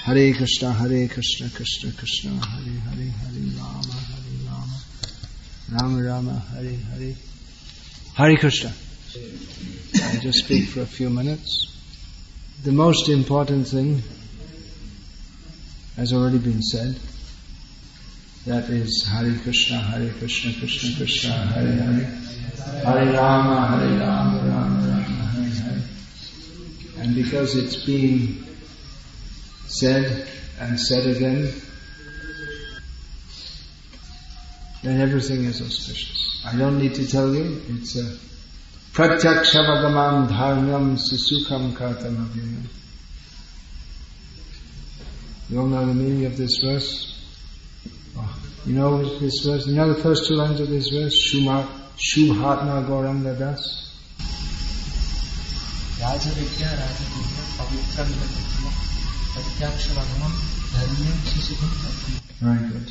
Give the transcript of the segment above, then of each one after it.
Hare Krishna, Krishna Krishna, Hare Hare, Hare Rama, Rama Rama, Hare Hare. Hare Krishna. I'll just speak for a few minutes. The most important thing has already been said. That is Hare Krishna, Krishna Krishna, Hare Hare, Hare Rama, Rama Rama, Hare Hare. And because it's being said and said again, then everything is auspicious. I don't need to tell you, it's a Pratyaksha dharmyam susukham kartam avyayam. You all know the meaning of this verse? Oh, you know this verse? You know the first two lines of this verse? Shubhatma Gauranga Das. Raja Vidya, Pavitra Vilakamam, Pratyaksha Vagamam, Dharmyam Susukham Kartam. Very good.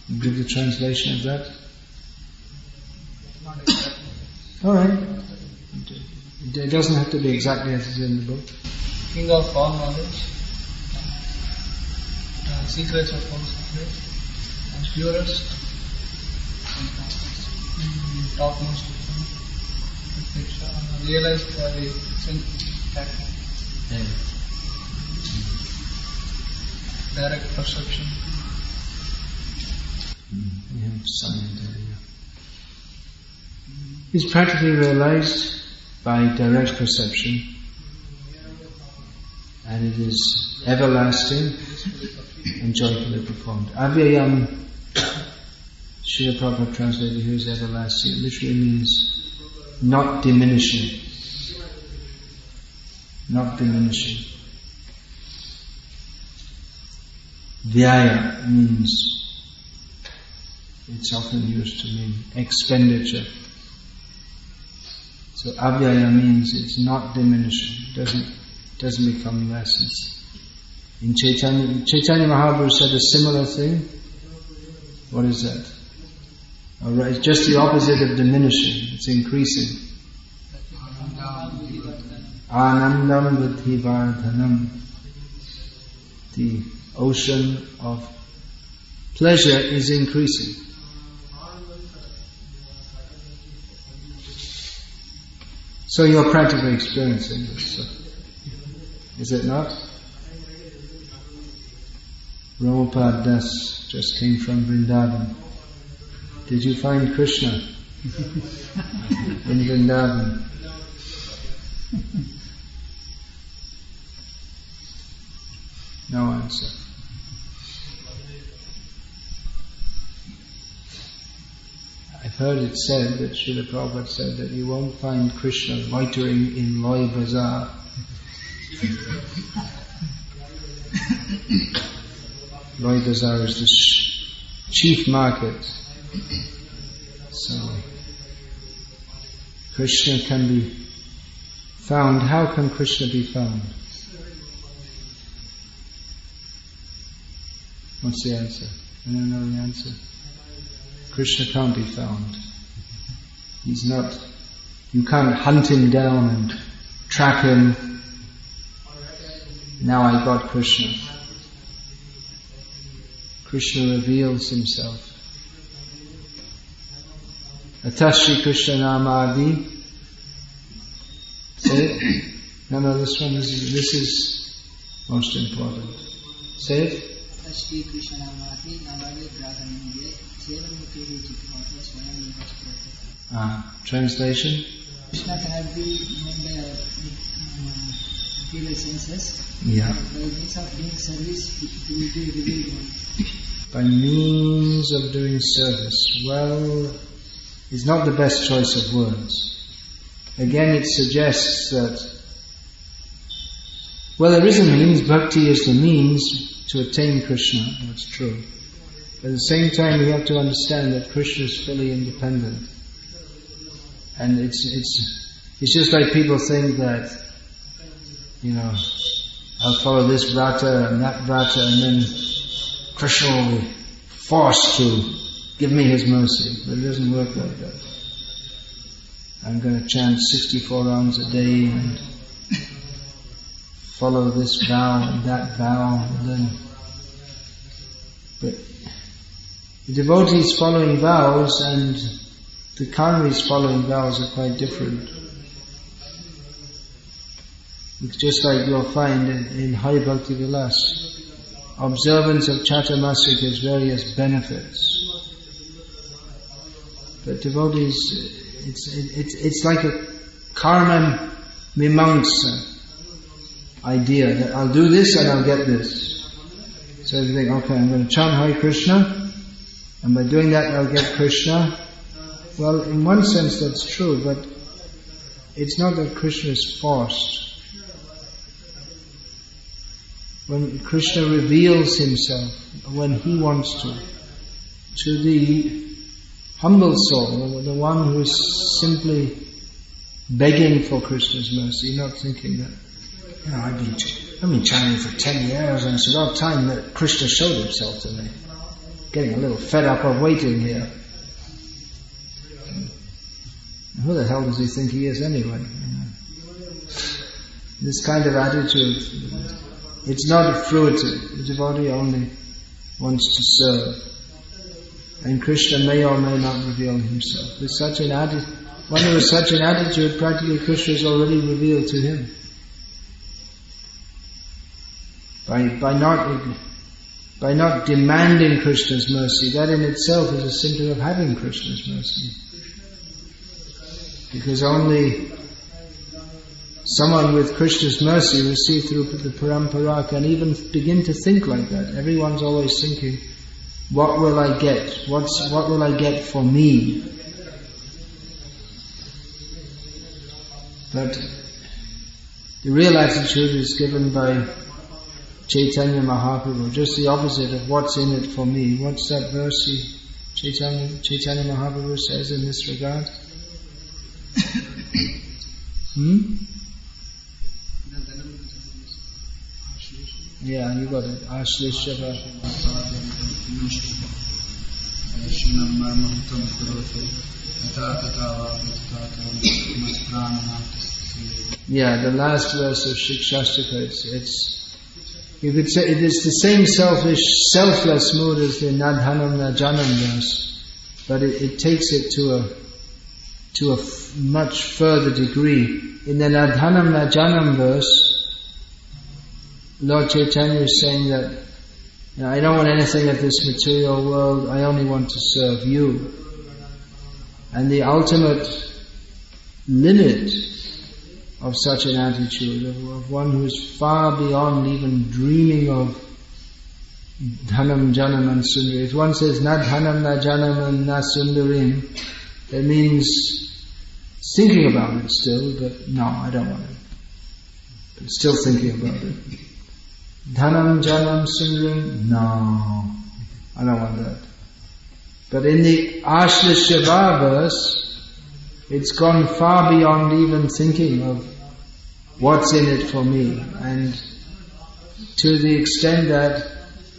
You give the translation of that? Alright. It doesn't have to be exactly as it's in the book. King of all knowledge, secrets of all secrets, and purest, topmost realized by direct perception. We have some idea. Is practically realized by direct perception, and it is everlasting and joyfully performed. Avyayam, Srila Prabhupada translated here as everlasting. It literally means not diminishing. Not diminishing. Vyaya means, it's often used to mean expenditure. So avyaya means it's not diminishing, doesn't become less. In Chaitanya Mahaprabhu said a similar thing. What is that? Alright, it's just the opposite of diminishing, it's increasing. Anandam vidhi vardhanam. The ocean of pleasure is increasing. So you're practically experiencing this, so. Is it not? Prabhupada Das just came from Vrindavan. Did you find Krishna in Vrindavan? No answer. I've heard it said that Srila Prabhupada said that you won't find Krishna loitering in Loi Bazaar. Loi Bazaar is the chief market. So, Krishna can be found. How can Krishna be found? What's the answer? Anyone know the answer? Krishna can't be found. He's not, you can't hunt him down and trap him. Now I got Krishna. Krishna reveals himself. Atashi Krishna Namadi. Say it. No, this one is, this is most important. Say it. Atashi Krishna Namadi, Namadi Draganinde, Salem Translation? Krishna cannot be named by material senses. Yeah. By means of doing service, it will be revealed. By means of doing service. Well, it's not the best choice of words. Again, it suggests that, well, there is a means. Bhakti is the means to attain Krishna. That's true. But at the same time, we have to understand that Krishna is fully independent. And it's just like people think that, you know, I'll follow this vrata and that vrata, and then Krishna will be forced to give me his mercy. But it doesn't work like that. I'm going to chant 64 rounds a day and follow this vow and that vow, and then. But the devotees following vows and the karmis following vows are quite different. It's just like you'll find in Hari Bhakti Vilas, observance of Chaturmasik has various benefits. But devotees, it's like a karma mimamsa idea that I'll do this and I'll get this. So you think, okay, I'm going to chant Hare Krishna, and by doing that I'll get Krishna. Well, in one sense that's true, but it's not that Krishna is forced. When Krishna reveals himself, when he wants to the humble soul, the one who is simply begging for Krishna's mercy, not thinking that, I've been chanting for 10 years and it's about time that Krishna showed himself to me. Getting a little fed up of waiting here. Who the hell does he think he is anyway? This kind of attitude, it's not fruitive. The devotee only wants to serve. And Krishna may or may not reveal himself. With such an attitude, when there is such an attitude, practically Krishna is already revealed to him. By not demanding Krishna's mercy, that in itself is a symptom of having Krishna's mercy. Because only someone with Krishna's mercy received through the parampara can even begin to think like that. Everyone's always thinking, what will I get? What will I get for me? But the real attitude is given by Chaitanya Mahaprabhu, just the opposite of what's in it for me. What's that verse Chaitanya Mahaprabhu says in this regard? Yeah, you got it. Ashlishava. Yeah, the last verse of Shikshashtaka, you could say it is the same selfless mood as the Nadhanam Najanam verse, but it takes it to a much further degree. In the Nadhanam Najanam verse, Lord Chaitanya is saying that I don't want anything of this material world, I only want to serve you. And the ultimate limit of such an attitude, of one who is far beyond even dreaming of Dhanam, Janam and Sundari. If one says na Dhanam, na Janam and na Sundarim, that means thinking about it still, but no, I don't want it. But still thinking about it. Dhanam, Janam, Sundarim, no, I don't want that. But in the Ashlishava verse, it's gone far beyond even thinking of what's in it for me. And to the extent that,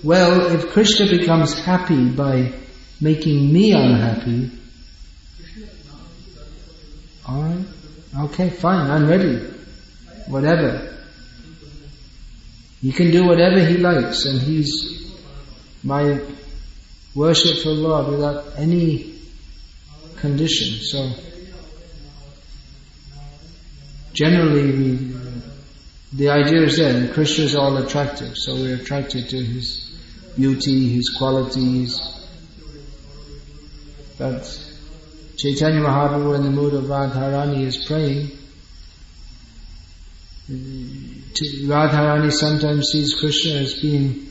well, if Krishna becomes happy by making me unhappy, alright, okay, fine, I'm ready. Whatever. He can do whatever he likes, and he's my worshipful Lord without any condition. So, generally, the idea is there, and Krishna is all attractive, so we're attracted to his beauty, his qualities. But Chaitanya Mahaprabhu, in the mood of Radharani, is praying. Radharani sometimes sees Krishna as being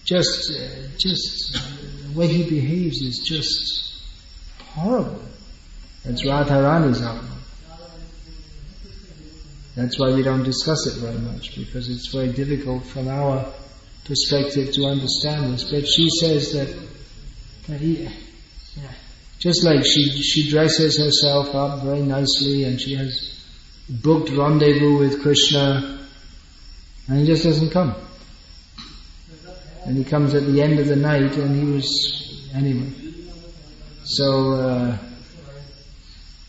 just the way he behaves is just horrible. That's Radharani's outlook. That's why we don't discuss it very much, because it's very difficult from our perspective to understand this. But she says that just like she dresses herself up very nicely and she has booked rendezvous with Krishna, and he just doesn't come. And he comes at the end of the night, and he was anyway. So,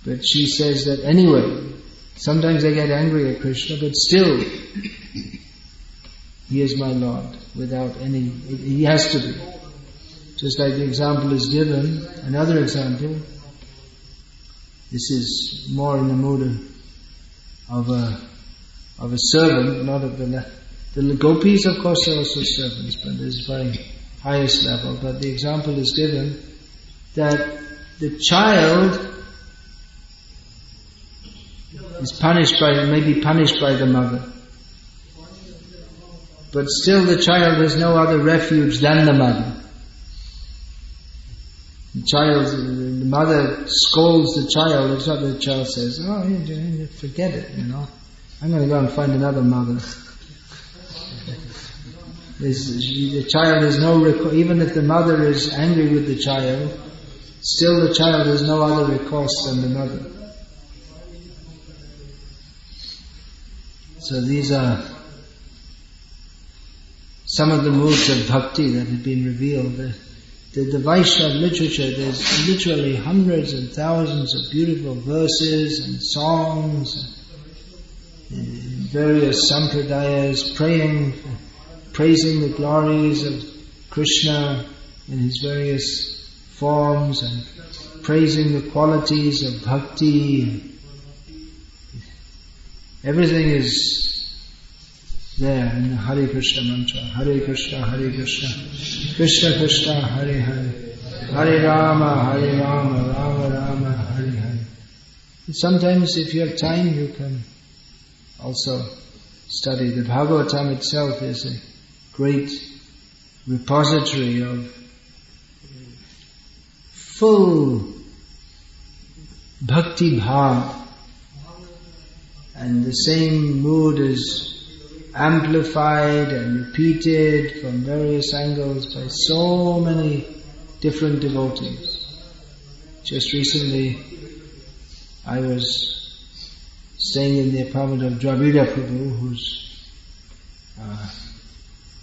but she says that anyway, sometimes I get angry at Krishna, but still, He is my Lord, without any, He has to be. Just like the example is given, another example, this is more in the mood of a servant, not of the gopis, of course, are also servants, but this is very highest level. But the example is given that the child is may be punished by the mother. But still the child has no other refuge than the mother. The mother scolds the child, it's not that the child says, oh, forget it, I'm going to go and find another mother. The child has even if the mother is angry with the child, still the child has no other recourse than the mother. So these are some of the moods of bhakti that have been revealed. The Vaishnava literature, there's literally hundreds and thousands of beautiful verses and songs, and various sampradayas praising the glories of Krishna in his various forms and praising the qualities of bhakti. Everything is there in the Hare Krishna mantra. Hare Krishna, Krishna Krishna, Hare Hare, Hare Rama, Rama Rama, Hare Hare. And sometimes if you have time, you can also study. The Bhagavatam itself is a great repository of full bhakti bhav. And the same mood is amplified and repeated from various angles by so many different devotees. Just recently, I was staying in the apartment of Dravida Prabhu, who's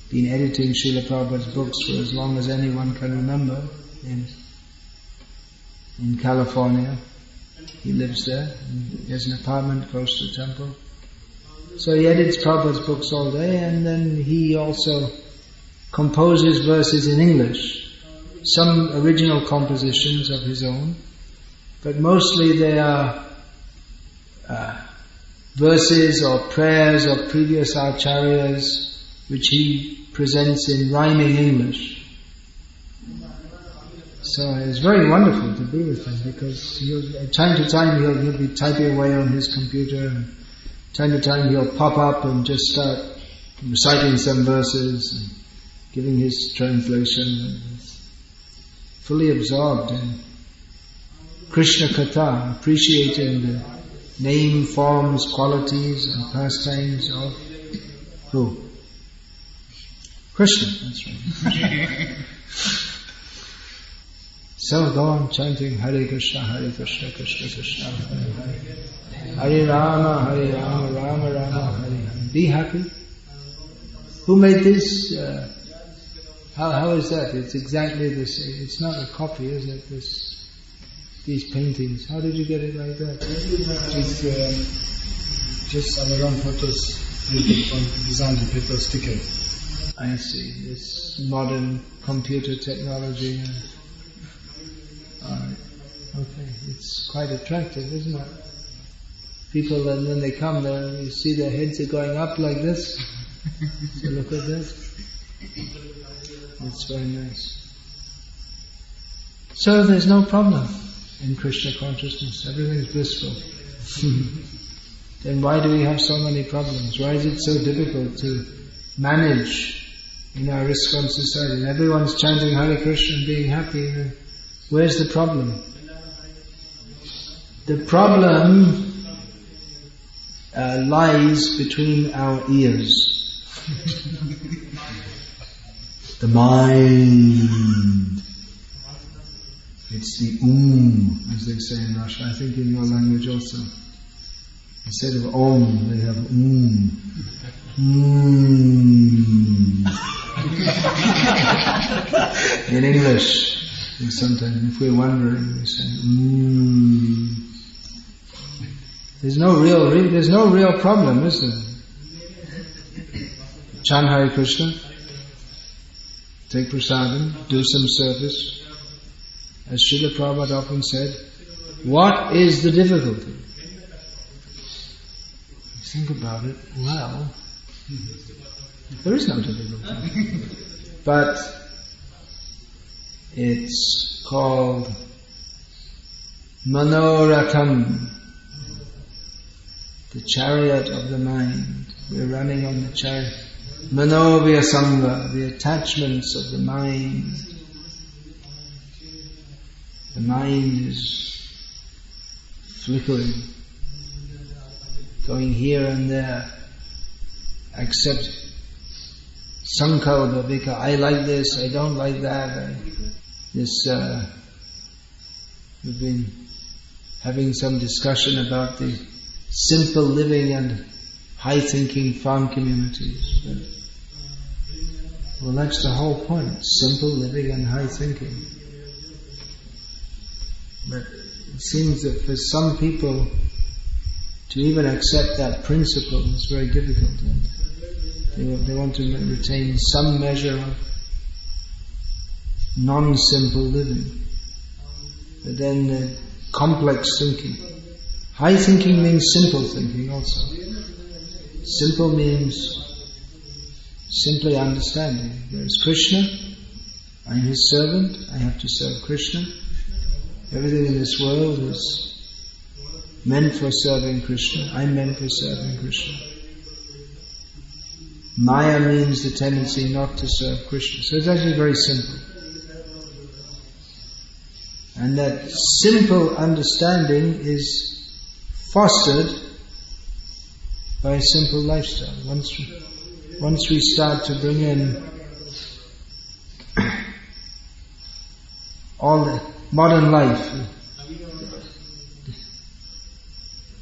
been editing Srila Prabhupada's books for as long as anyone can remember in California. He lives there. He has an apartment close to the temple. So he edits Prabhupada's books all day, and then he also composes verses in English. Some original compositions of his own, but mostly they are verses or prayers of previous acharyas which he presents in rhyming English. So it's very wonderful to be with him, because time to time he'll be typing away on his computer, and time to time he'll pop up and just start reciting some verses and giving his translation, and he's fully absorbed in Krishna Katha, appreciating the name, forms, qualities and pastimes of who? Krishna, that's right. So go on chanting Hare Krishna, Krishna Krishna, Hare Hare. Hare Rama, Rama Rama, Hare Hare. Be happy. Who made this? How is that? It's exactly this. It's not a copy, is it? These paintings. How did you get it like that? It's just our own photos, designed to put a sticker. I see. This modern computer technology. Alright. Okay. It's quite attractive, isn't it? People, and when they come there, you see their heads are going up like this. So look at this. It's very nice. So there's no problem in Krishna consciousness. Everything is blissful. Then why do we have so many problems? Why is it so difficult to manage in our ISKCON society? And everyone's chanting Hare Krishna and being happy. And where's the problem? The problem lies between our ears. The mind. It's the as they say in Russia. I think in your language also. Instead of om, they have In English, sometimes if we're wondering, we say There's no real problem, is there? chant Hare Krishna, take prasadam, do some service. As Srila Prabhupada often said, what is the difficulty? Think about it, well, there is no difficulty. But it's called Manoratham, the chariot of the mind. We're running on the chariot. Manovyasanga, the attachments of the mind. The mind is flickering, going here and there. Accept sankalpa, because I like this, I don't like that. We've been having some discussion about the simple living and high thinking farm communities. Well, that's the whole point, simple living and high thinking. But it seems that for some people to even accept that principle is very difficult. And they want to retain some measure of non-simple living. But then complex thinking. High thinking means simple thinking also. Simple means simply understanding. There is Krishna, I am His servant, I have to serve Krishna. Everything in this world is meant for serving Krishna. I'm meant for serving Krishna. Maya means the tendency not to serve Krishna. So it's actually very simple. And that simple understanding is fostered by a simple lifestyle. Once we start to bring in all the modern life,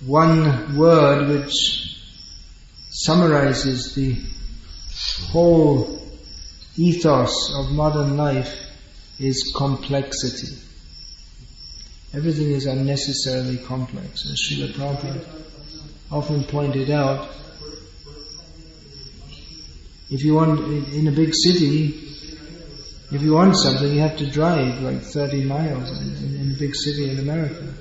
one word which summarizes the whole ethos of modern life is complexity. Everything is unnecessarily complex. As Srila Prabhupada often pointed out, if you want, in a big city, if you want something, you have to drive like 30 miles in a big city in America.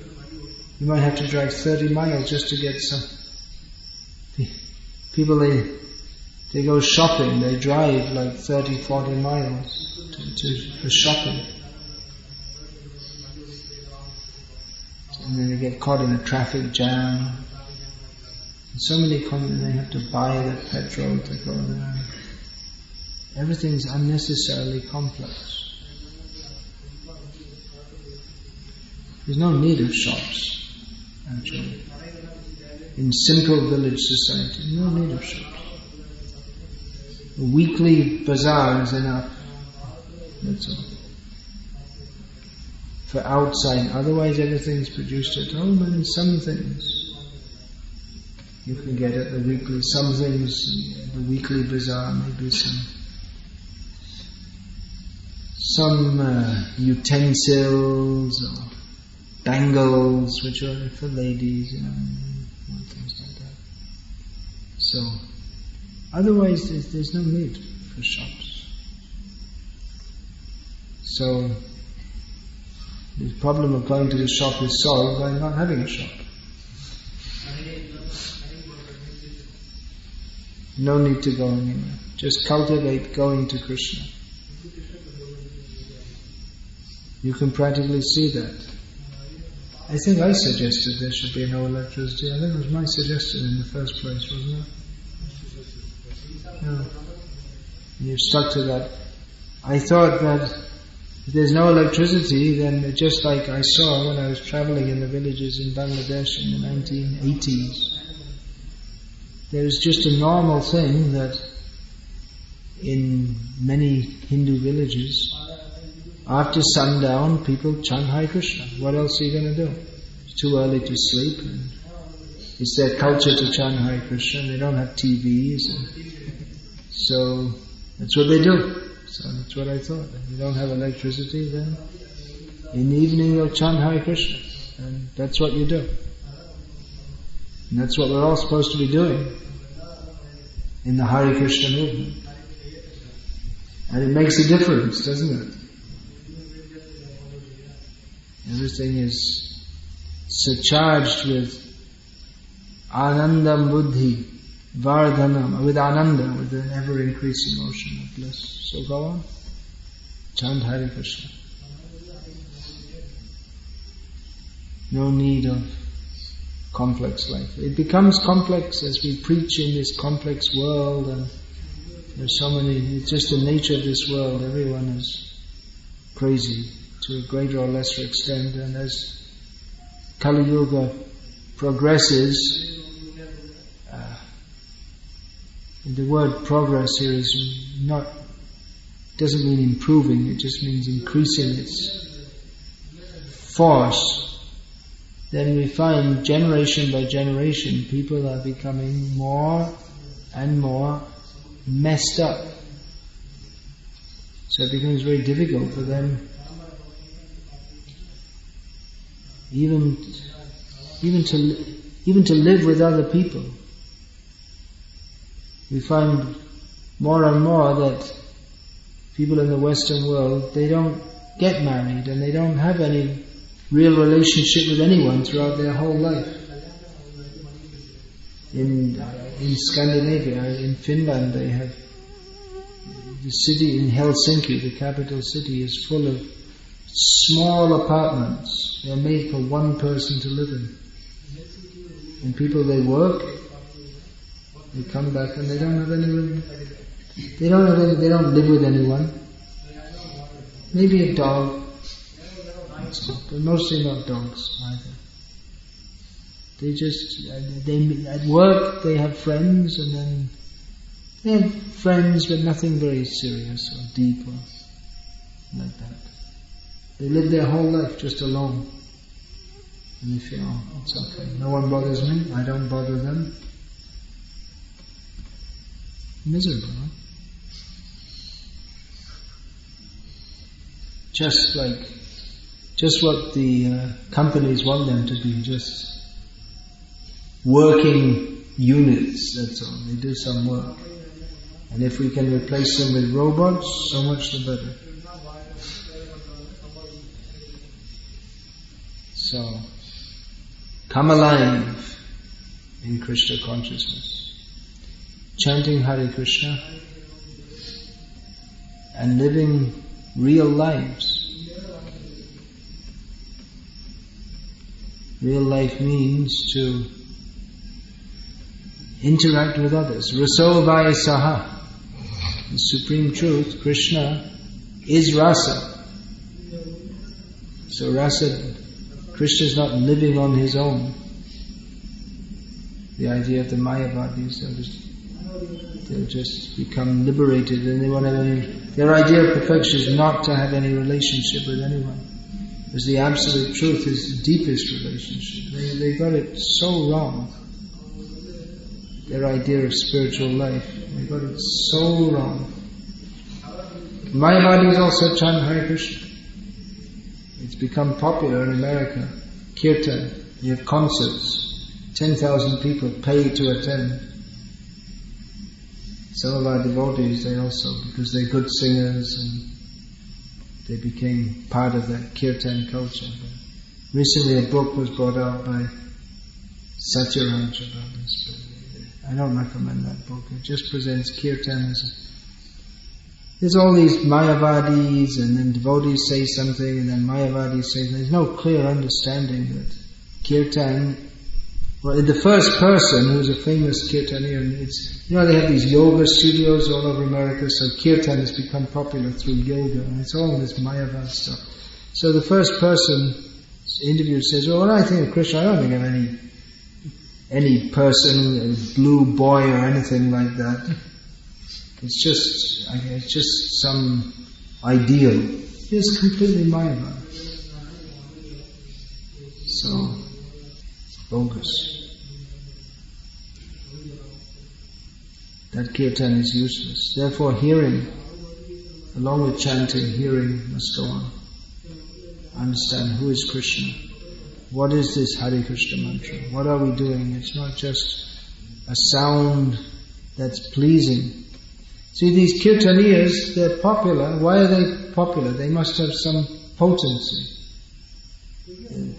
You might have to drive 30 miles just to get some. People, they go shopping, they drive like 30, 40 miles for shopping. And then they get caught in a traffic jam. And so many they have to buy the petrol to go there. Everything's unnecessarily complex. There's no need of shops, actually. In simple village society, no need of shops. A weekly bazaar is enough. That's all. For outside, otherwise everything's produced at home, and some things you can get at the weekly. Some things, the weekly bazaar, maybe some utensils or bangles which are for ladies, things like that. So, otherwise there's no need for shops. So, the problem of going to the shop is solved by not having a shop. No need to go anywhere. Just cultivate going to Krishna. You can practically see that. I think I suggested there should be no electricity. I think it was my suggestion in the first place, wasn't it? No. You've stuck to that. I thought that if there's no electricity, then just like I saw when I was traveling in the villages in Bangladesh in the 1980s, there is just a normal thing that in many Hindu villages, after sundown, people chant Hare Krishna. What else are you going to do? It's too early to sleep. And it's their culture to chant Hare Krishna. And they don't have TVs. So that's what they do. So that's what I thought. If you don't have electricity, then in the evening you'll chant Hare Krishna. And that's what you do. And that's what we're all supposed to be doing. in the Hare Krishna movement. And it makes a difference, doesn't it? Everything is surcharged with anandam buddhi, vardhanam, with ananda, with an ever-increasing ocean of bliss. So go on. Chant Hare Krishna. No need of complex life. It becomes complex as we preach in this complex world, and there's so many, it's just the nature of this world. Everyone is crazy to a greater or lesser extent, and as Kali Yuga progresses, the word progress here is not, doesn't mean improving, it just means increasing its force. Then we find generation by generation people are becoming more and more messed up. So it becomes very difficult for them even to live with other people. We find more and more that people in the Western world, they don't get married and they don't have any real relationship with anyone throughout their whole life. In Scandinavia, in Finland, they have the city in Helsinki, the capital city, is full of small apartments. They're made for one person to live in. And people, they work, they come back, and they don't have anyone. They don't live with anyone. Maybe a dog, but mostly not dogs either. They at work they have friends, and then they have friends, but nothing very serious or deep or like that. They live their whole life just alone. And they feel, oh, it's okay. No one bothers me, I don't bother them. Miserable, huh? Just what the companies want them to be, just working units, that's all. They do some work. And if we can replace them with robots, so much the better. So, come alive in Krishna consciousness. Chanting Hare Krishna and living real lives. Real life means to interact with others. Raso vai saha. The supreme truth, Krishna, is rasa. So rasa, Krishna is not living on his own. The idea of the Mayavadis, they'll just become liberated, and they won't have any. Their idea of perfection is not to have any relationship with anyone. Because the absolute truth is the deepest relationship. They got it so wrong. Their idea of spiritual life, they got it so wrong. Mayavadis also chant Hare Krishna. It's become popular in America. Kirtana, you have concerts. 10,000 people pay to attend. Some of our devotees, they also, because they're good singers, and they became part of that Kirtan culture. But recently a book was brought out by Satyaraj about this, but I don't recommend that book. It just presents Kirtan as there's all these Mayavadis, and then devotees say something, and then Mayavadis say something. There's no clear understanding that Kirtan. Well, in the first person, who's a famous Kirtanian, it's, they have these yoga studios all over America, so Kirtan has become popular through yoga, and it's all this Mayavad stuff. So the first person interviewed says, well, when I think of Krishna, I don't think of any person, a blue boy or anything like that. It's just some ideal. It's completely Mayavad. So, bogus. That kirtan is useless. Therefore hearing, along with chanting, hearing must go on. Understand who is Krishna. What is this Hare Krishna mantra? What are we doing? It's not just a sound that's pleasing. See, these Kirtaniyas, they're popular. Why are they popular? They must have some potency.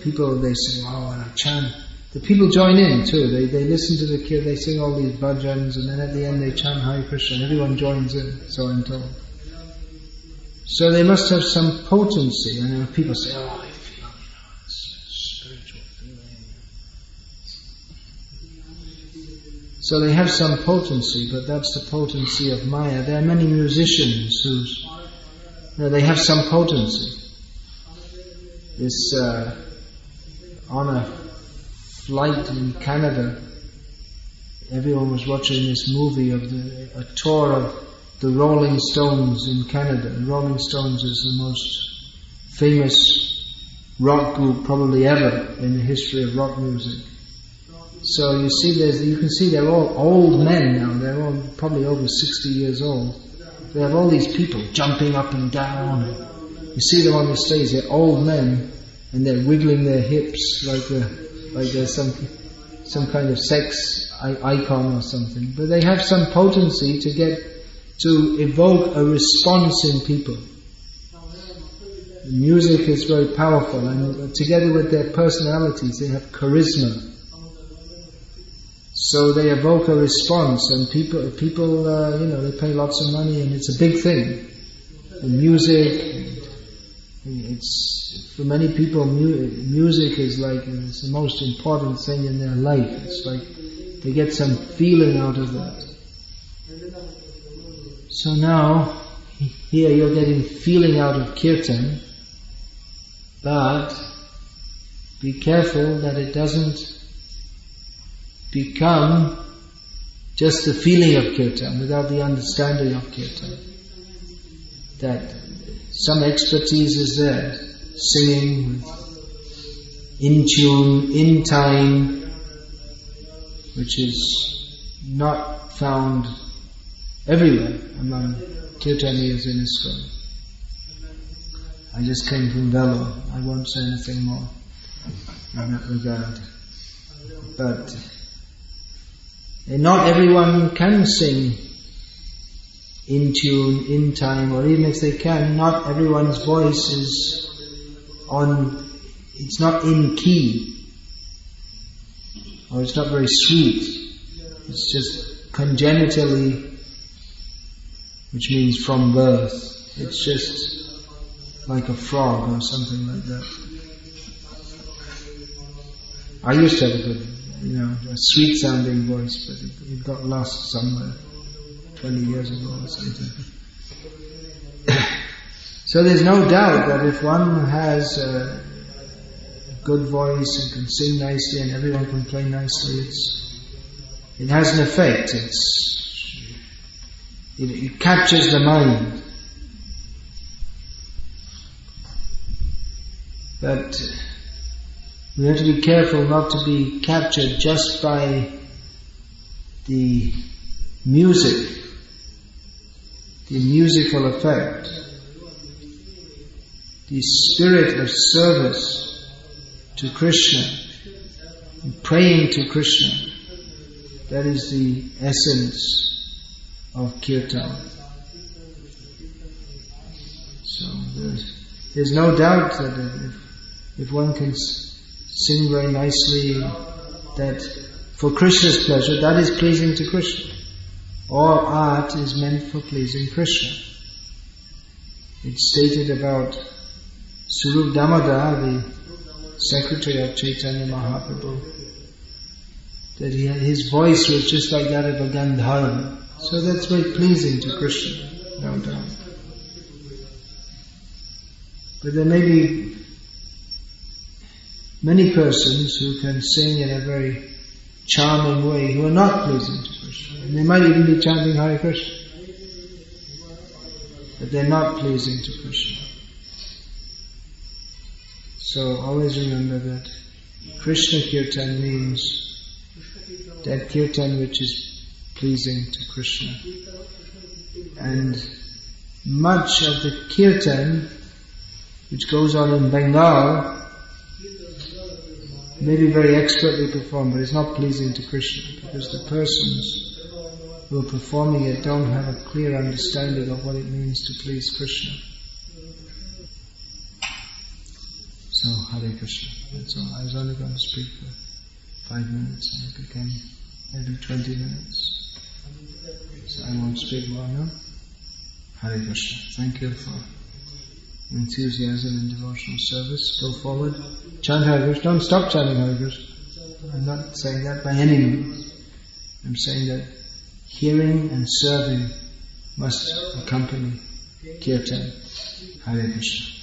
People, they sing, oh, chant. The people join in too. They listen to the Kirtan, they sing all these bhajans, and then at the end they chant Hare Krishna, and everyone joins in, so I'm told. So they must have some potency, and then people say, oh, I feel, it's a spiritual feeling. So they have some potency, but that's the potency of Maya. There are many musicians they have some potency. This, on a flight in Canada, everyone was watching this movie of a tour of the Rolling Stones in Canada. And Rolling Stones is the most famous rock group probably ever in the history of rock music. So you can see they're all old men now. They're all probably over 60 years old. They have all these people jumping up and down. You see them on the stage. They're old men, and they're wiggling their hips like they're some kind of sex icon or something. But they have some potency to evoke a response in people. The music is very powerful, and together with their personalities, they have charisma. So they evoke a response, and people, they pay lots of money, and it's a big thing. The music, it's for many people, music is it's the most important thing in their life. It's like they get some feeling out of that. So now, here you're getting feeling out of kirtan, but be careful that it doesn't become just the feeling of kirtan without the understanding of kirtan. That some expertise is there, singing in tune, in time, which is not found everywhere among Kirtaniyas in ISKCON. I just came from Vellore. I won't say anything more in that regard. But not everyone can sing in tune, in time, or even if they can, not everyone's voice is it's not in key, or it's not very sweet. It's just congenitally, which means from birth. It's just like a frog or something like that. I used to have a good, a sweet sounding voice, but it got lost somewhere 20 years ago or something. So there's no doubt that if one has a good voice and can sing nicely and everyone can play nicely, it has an effect. It captures the mind. But we have to be careful not to be captured just by the music, the musical effect, the spirit of service to Krishna, praying to Krishna. That is the essence of kirtan. So there's no doubt that if one can sing very nicely, that for Krishna's pleasure, that is pleasing to Krishna. All art is meant for pleasing Krishna. It's stated about Surup Damodar, the secretary of Chaitanya Mahaprabhu, that his voice was just like that of a Gandharva. So that's very pleasing to Krishna, no doubt. But there may be many persons who can sing in a very charming way who are not pleasing to Krishna. And they might even be chanting Hare Krishna, but they're not pleasing to Krishna. So always remember that Krishna Kirtan means that Kirtan which is pleasing to Krishna. And much of the Kirtan which goes on in Bengal may be very expertly performed, but it's not pleasing to Krishna, because the persons who are performing it don't have a clear understanding of what it means to please Krishna. So, Hare Krishna. That's all. I was only going to speak for 5 minutes and it became maybe 20 minutes. So I won't speak more now. Hare Krishna. Thank you for enthusiasm in devotional service. Go forward. Chant Hare Krishna. Don't stop chanting Hare Krishna. I'm not saying that by any means. I'm saying that hearing and serving must accompany Kirtan. Hare Krishna.